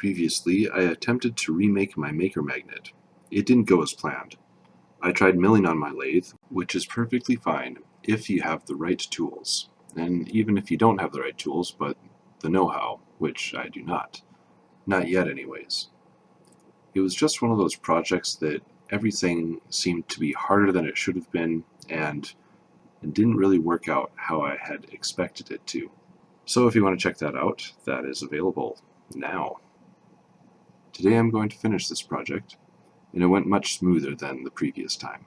Previously, I attempted to remake my Maker magnet. It didn't go as planned. I tried milling on my lathe, which is perfectly fine if you have the right tools, and even if you don't have the right tools, but the know-how, which I do not. Not yet anyways. It was just one of those projects that everything seemed to be harder than it should have been, and it didn't really work out how I had expected it to. So if you want to check that out, that is available now. Today I'm going to finish this project, and it went much smoother than the previous time.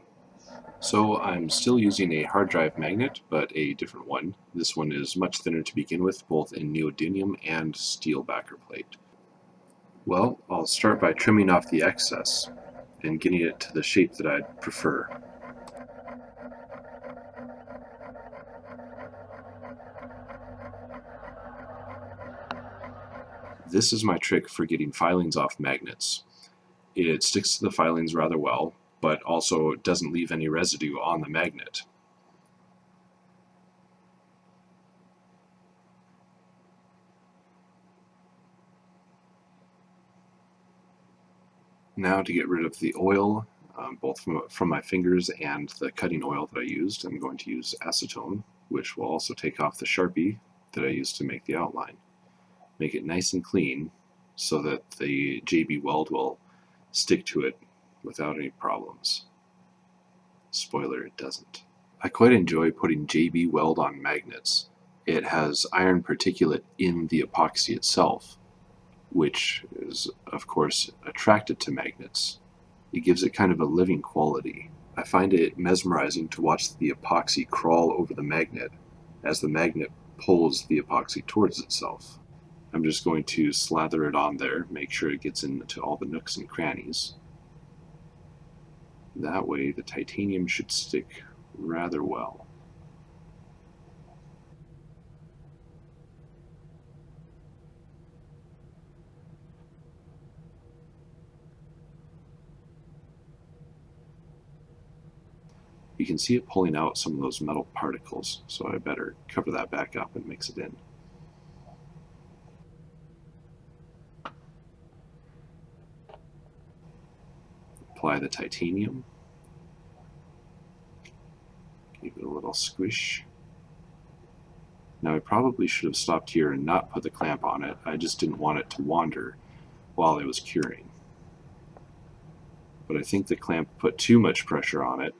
So I'm still using a hard drive magnet, but a different one. This one is much thinner to begin with, both in neodymium and steel backer plate. Well, I'll start by trimming off the excess and getting it to the shape that I'd prefer. This is my trick for getting filings off magnets. It sticks to the filings rather well, but also doesn't leave any residue on the magnet. Now to get rid of the oil, both from my fingers and the cutting oil that I used, I'm going to use acetone, which will also take off the Sharpie that I used to make the outline. Make it nice and clean so that the JB Weld will stick to it without any problems. Spoiler, it doesn't. I quite enjoy putting JB Weld on magnets. It has iron particulate in the epoxy itself, which is, of course, attracted to magnets. It gives it kind of a living quality. I find it mesmerizing to watch the epoxy crawl over the magnet as the magnet pulls the epoxy towards itself. I'm just going to slather it on there, make sure it gets into all the nooks and crannies. That way the titanium should stick rather well. You can see it pulling out some of those metal particles, so I better cover that back up and mix it in. Apply the titanium. Give it a little squish. Now I probably should have stopped here and not put the clamp on it. I just didn't want it to wander while it was curing. But I think the clamp put too much pressure on it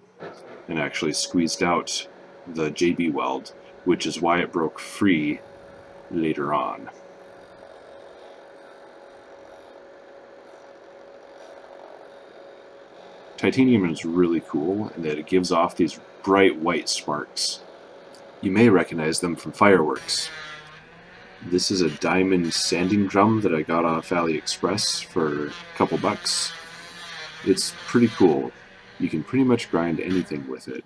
and actually squeezed out the JB Weld, which is why it broke free later on. Titanium is really cool in that it gives off these bright white sparks. You may recognize them from fireworks. This is a diamond sanding drum that I got off AliExpress for a couple bucks. It's pretty cool. You can pretty much grind anything with it,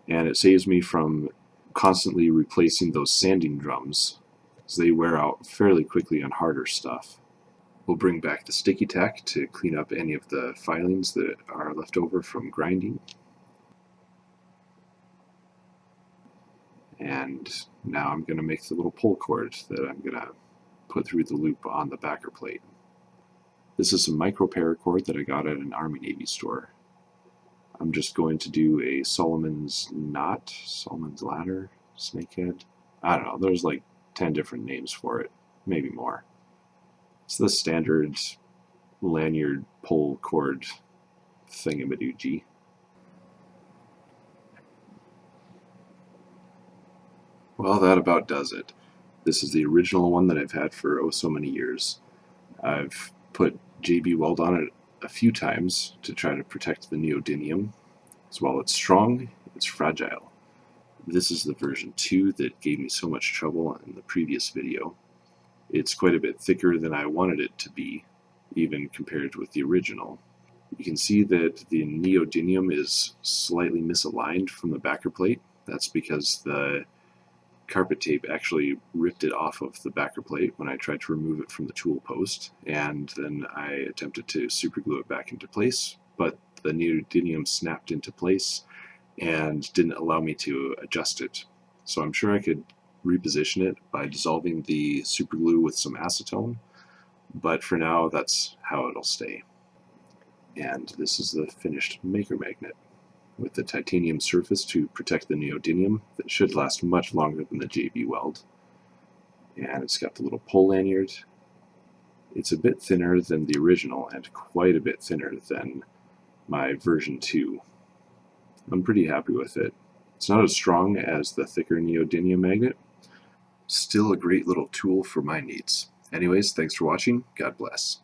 and it saves me from constantly replacing those sanding drums, as they wear out fairly quickly on harder stuff. We'll bring back the sticky tack to clean up any of the filings that are left over from grinding. And now I'm going to make the little pull cord that I'm going to put through the loop on the backer plate. This is some micro paracord that I got at an Army Navy store. I'm just going to do a Solomon's knot, Solomon's ladder, snakehead. I don't know, there's like 10 different names for it, maybe more. It's the standard lanyard pull cord thingamadoogie. Well, that about does it. This is the original one that I've had for oh so many years. I've put JB Weld on it a few times to try to protect the neodymium. As while it's strong, it's fragile. This is the version 2 that gave me so much trouble in the previous video. It's quite a bit thicker than I wanted it to be, even compared with the original. You can see that the neodymium is slightly misaligned from the backer plate. That's because the carpet tape actually ripped it off of the backer plate when I tried to remove it from the tool post, and then I attempted to super glue it back into place, but the neodymium snapped into place and didn't allow me to adjust it. So I'm sure I could reposition it by dissolving the super glue with some acetone, but for now that's how it'll stay. And this is the finished Maker Magnet with the titanium surface to protect the neodymium that should last much longer than the JB Weld. And it's got the little pull lanyard. It's a bit thinner than the original and quite a bit thinner than my version 2. I'm pretty happy with it. It's not as strong as the thicker neodymium magnet. Still a great little tool for my needs. Anyways, thanks for watching. God bless.